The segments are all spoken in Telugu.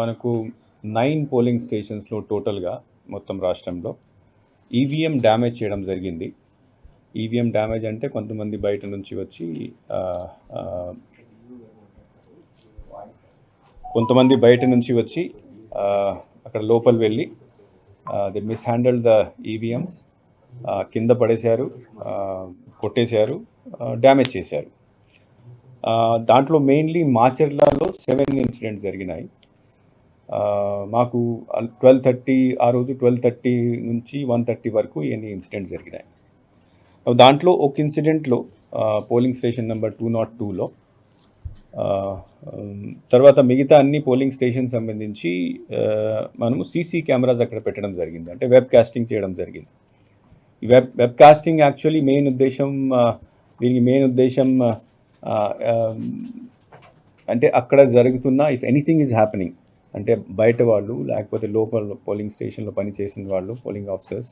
మనకు 9 పోలింగ్ స్టేషన్స్లో టోటల్గా మొత్తం రాష్ట్రంలో ఈవీఎం డ్యామేజ్ చేయడం జరిగింది. ఈవీఎం డ్యామేజ్ అంటే కొంతమంది బయట నుంచి వచ్చి అక్కడ లోపల వెళ్ళి ది మిస్హ్యాండిల్డ్ ద ఈవీఎంస్, కింద పడేశారు, కొట్టేశారు, డ్యామేజ్ చేశారు. దాంట్లో మెయిన్లీ మాచర్లలో 7 ఇన్సిడెంట్స్ జరిగినాయి. మాకు 12:30 ఆ రోజు 12:30 నుంచి 1:30 వరకు ఎన్ని ఇన్సిడెంట్స్ జరిగినాయి. దాంట్లో ఒక ఇన్సిడెంట్లో పోలింగ్ స్టేషన్ నెంబర్ 202లో, తర్వాత మిగతా అన్ని పోలింగ్ స్టేషన్ సంబంధించి మనము సీసీ కెమెరాస్ అక్కడ పెట్టడం జరిగింది, అంటే వెబ్ కాస్టింగ్ చేయడం జరిగింది. ఈ వెబ్ కాస్టింగ్ యాక్చువల్లీ దీనికి మెయిన్ ఉద్దేశం అంటే అక్కడ జరుగుతున్న ఇఫ్ ఎనీథింగ్ ఈజ్ హ్యాపెనింగ్, అంటే బయట వాళ్ళు లేకపోతే లోపల పోలింగ్ స్టేషన్లో పనిచేసిన వాళ్ళు, పోలింగ్ ఆఫీసర్స్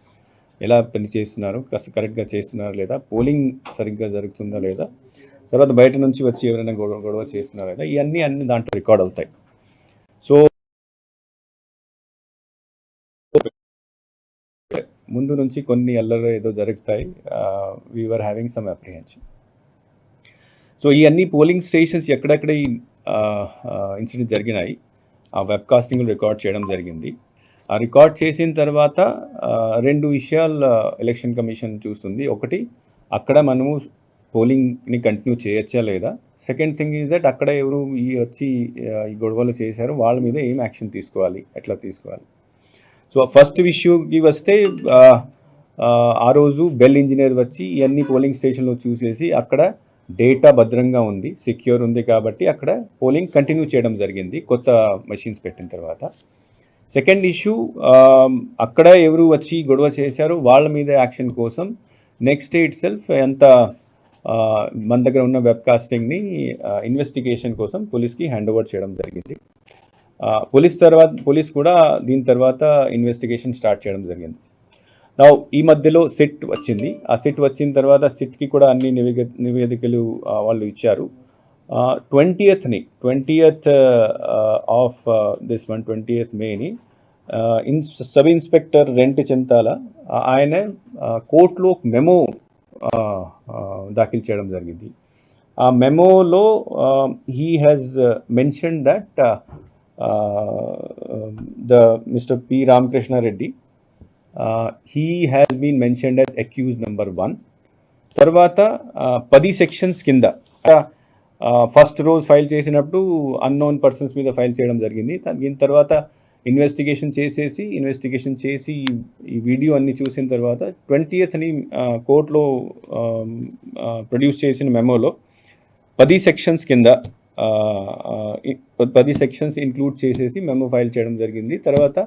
ఎలా పనిచేస్తున్నారు, కరెక్ట్గా చేస్తున్నారు లేదా, పోలింగ్ సరిగ్గా జరుగుతుందా లేదా, తర్వాత బయట నుంచి వచ్చి ఎవరైనా గొడవ చేస్తున్నారా లేదా, ఇవన్నీ దాంట్లో రికార్డ్ అవుతాయి. సో ముందు నుంచి కొన్ని అల్లరి ఏదో జరుగుతాయి, we are having some apprehension. So ఈ అన్ని పోలింగ్ స్టేషన్స్ ఎక్కడెక్కడ ఈ ఇన్సిడెంట్ జరిగినాయి ఆ వెబ్ కాస్టింగ్లో రికార్డ్ చేయడం జరిగింది. ఆ రికార్డ్ చేసిన తర్వాత 2 విషయాలు ఎలక్షన్ కమిషన్ చూస్తుంది. ఒకటి, అక్కడ మనము పోలింగ్ని కంటిన్యూ చేయొచ్చా లేదా. సెకండ్ థింగ్ ఈజ్ దట్ అక్కడ ఎవరు వచ్చి ఈ గొడవలు చేశారు వాళ్ళ మీద ఏం యాక్షన్ తీసుకోవాలి, ఎట్లా తీసుకోవాలి. సో ఫస్ట్ ఇష్యూకి వస్తే ఆ రోజు బెల్ ఇంజనీర్ వచ్చి ఇవన్నీ పోలింగ్ స్టేషన్లో చూసేసి అక్కడ డేటా భద్రంగా ఉంది, సెక్యూర్ ఉంది కాబట్టి అక్కడ పోలింగ్ కంటిన్యూ చేయడం జరిగింది కొత్త మెషిన్స్ పెట్టిన తర్వాత. సెకండ్ ఇష్యూ, అక్కడ ఎవరు వచ్చి గొడవ చేశారో వాళ్ళ మీద యాక్షన్ కోసం నెక్స్ట్ డే ఇట్ సెల్ఫ్ మన దగ్గర ఉన్న వెబ్ కాస్టింగ్ని ఇన్వెస్టిగేషన్ కోసం పోలీస్కి హ్యాండ్ ఓవర్ చేయడం జరిగింది. పోలీస్ కూడా దీని తర్వాత ఇన్వెస్టిగేషన్ స్టార్ట్ చేయడం జరిగింది. ఈ మధ్యలో సిట్ వచ్చింది. ఆ సిట్ వచ్చిన తర్వాత సిట్కి కూడా అన్ని నివేదికలు వాళ్ళు ఇచ్చారు. 20th ఆఫ్ దిస్ 20th మేని సబ్ ఇన్స్పెక్టర్ రెంట్ చింతాల ఆయన కోర్టులో మెమో దాఖలు చేయడం జరిగింది. ఆ మెమోలో he has mention that mister P Ramakrishna Reddy he has been mentioned as accused number 1. తర్వాత 10 సెక్షన్స్ కింద ఫస్ట్ రోజు ఫైల్ చేసినప్పుడు అన్నోన్ పర్సన్స్ మీద ఫైల్ చేయడం జరిగింది. దీని తర్వాత ఇన్వెస్టిగేషన్ చేసి ఈ వీడియో అన్ని చూసిన తర్వాత 20th కోర్టులో ప్రొడ్యూస్ చేసిన మెమోలో 10 సెక్షన్స్ కింద 10 సెక్షన్స్ ఇంక్లూడ్ చేసేసి మెమో ఫైల్ చేయడం జరిగింది. తర్వాత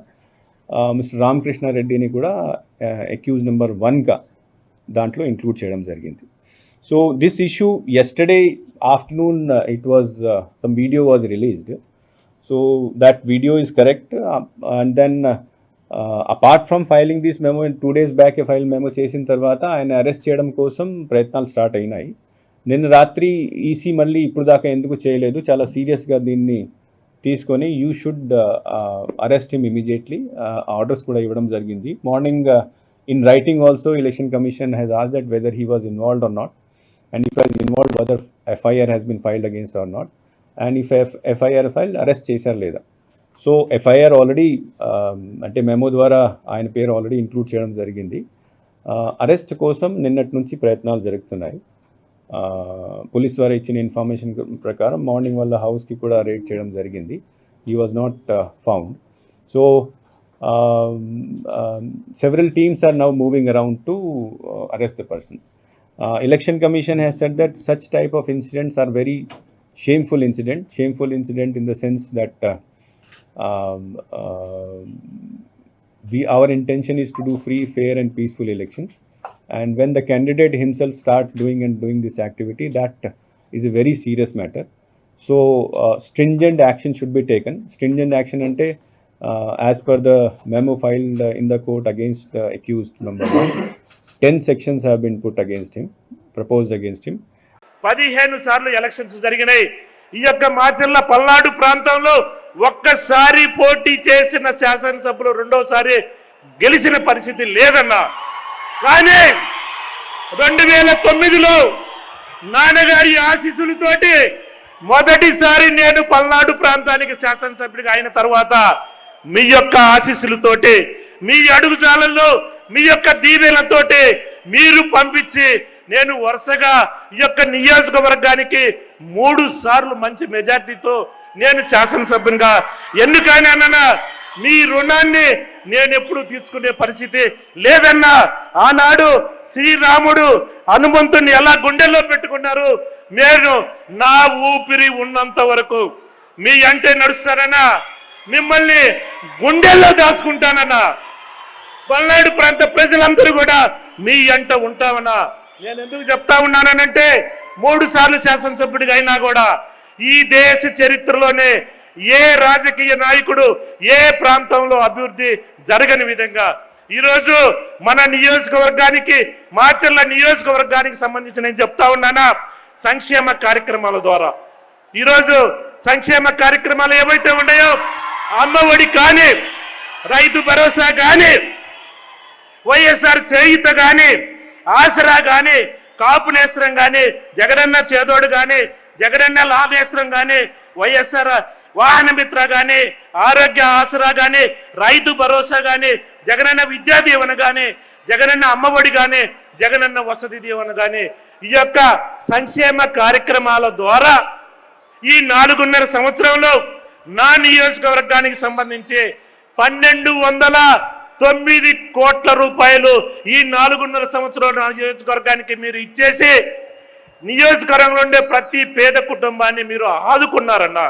మిస్టర్ రామకృష్ణారెడ్డిని కూడా అక్యూజ్ నెంబర్ 1గా దాంట్లో ఇంక్లూడ్ చేయడం జరిగింది. So this issue yesterday afternoon some video was released. So that video is correct. And then apart from filing this memo, 2 days back a file memo చేసిన తర్వాత ఆయన అరెస్ట్ చేయడం కోసం ప్రయత్నాలు స్టార్ట్ అయినాయి. నిన్న రాత్రి ఈసీ మళ్ళీ ఇప్పుడు దాకా ఎందుకు చేయలేదు, చాలా సీరియస్గా దీన్ని తీసుకొని you should arrest him immediately orders కూడా ఇవ్వడం జరిగింది. Morning in writing also election commission has asked that whether he was involved or not, and if was involved whether FIR has been filed against or not, and if FIR file arrest చేశారు లేదా. సో ఎఫ్ఐఆర్ ఆల్రెడీ అంటే మెమో ద్వారా ఆయన పేరు ఆల్రెడీ ఇంక్లూడ్ చేయడం జరిగింది. అరెస్ట్ కోసం నిన్నటి నుంచి ప్రయత్నాలు జరుగుతున్నాయి. పోలీస్ ద్వారా ఇచ్చిన ఇన్ఫర్మేషన్ ప్రకారం మార్నింగ్ వాళ్ళ హౌస్కి కూడా రేడ్ చేయడం జరిగింది. He was not found. So several teams are now moving around to arrest the person. Election Commission has said that such type of incidents are very shameful incident in the sense that our intention is to do free, fair and peaceful elections. And when the candidate himself start doing this activity, that is a very serious matter. So stringent action should be taken. Stringent action ante as per the memo filed in the court against the accused number 1, 10 sections have been put against him, proposed against him. 15 సార్లు ఎలక్షన్స్ జరిగినాయి. ఈ యొక్క మాచర్ల పల్నాడు ప్రాంతంలో ఒక్కసారి పోటీ చేసిన శాసనసభ్యులు రెండోసారి గెలిచిన పరిస్థితి లేదన్నా. కానీ 2009లో నాన్నగారి ఆశీస్సులతోటి మొదటిసారి నేను పల్నాడు ప్రాంతానికి శాసనసభ్యుడిగా అయిన తర్వాత మీ యొక్క ఆశీస్సులతోటి, మీ అడుగుజాలల్లో మీ యొక్క దీవెనలతోటి మీరు పంపించి నేను వరుసగా ఈ యొక్క నియోజకవర్గానికి 3 సార్లు మంచి మెజార్టీతో నేను శాసనసభ్యునిగా ఎన్నికైనా మీ రుణాన్ని నేను ఎప్పుడు తీసుకునే పరిస్థితి లేదన్నా. ఆనాడు శ్రీరాముడు హనుమంతుని ఎలా గుండెల్లో పెట్టుకున్నారు, నేను నా ఊపిరి ఉన్నంత వరకు మీ అంటే నడుస్తానన్నా, మిమ్మల్ని గుండెల్లో దాచుకుంటానన్నా. పల్నాడు ప్రాంత ప్రజలందరూ కూడా మీ అంట ఉంటామన్నా. నేను ఎందుకు చెప్తా ఉన్నానంటే 3 సార్లు శాసనసభ్యుడిగా అయినా కూడా ఈ దేశ చరిత్రలోనే ఏ రాజకీయ నాయకుడు ఏ ప్రాంతంలో అభివృద్ధి జరగని విధంగా ఈరోజు మన నియోజకవర్గానికి, మాచర్ల నియోజకవర్గానికి సంబంధించి నేను చెప్తా ఉన్నానా, సంక్షేమ కార్యక్రమాల ద్వారా ఈరోజు సంక్షేమ కార్యక్రమాలు ఏవైతే ఉన్నాయో, అమ్మఒడి కానీ, రైతు భరోసా కానీ, వైఎస్ఆర్ చేయూత కానీ, ఆసరా కానీ, కాపు నేస్త్రం కానీ, జగనన్న చేదోడు కానీ, జగనన్న లాభేస్త్రం కానీ, వైఎస్ఆర్ వాహన మిత్ర కానీ, ఆరోగ్య ఆసరా కానీ, రైతు భరోసా కానీ, జగనన్న విద్యా దీవెన కానీ, జగనన్న అమ్మఒడి కానీ, జగనన్న వసతి దీవెన కానీ, ఈ యొక్క సంక్షేమ కార్యక్రమాల ద్వారా ఈ 4.5 సంవత్సరంలో నా నియోజకవర్గానికి సంబంధించి 1209 కోట్ల రూపాయలు ఈ 4.5 సంవత్సరాల నియోజకవర్గానికి మీరు ఇచ్చేసి నియోజకవర్గంలో ఉండే ప్రతి పేద కుటుంబాన్ని మీరు ఆదుకున్నారన్నా.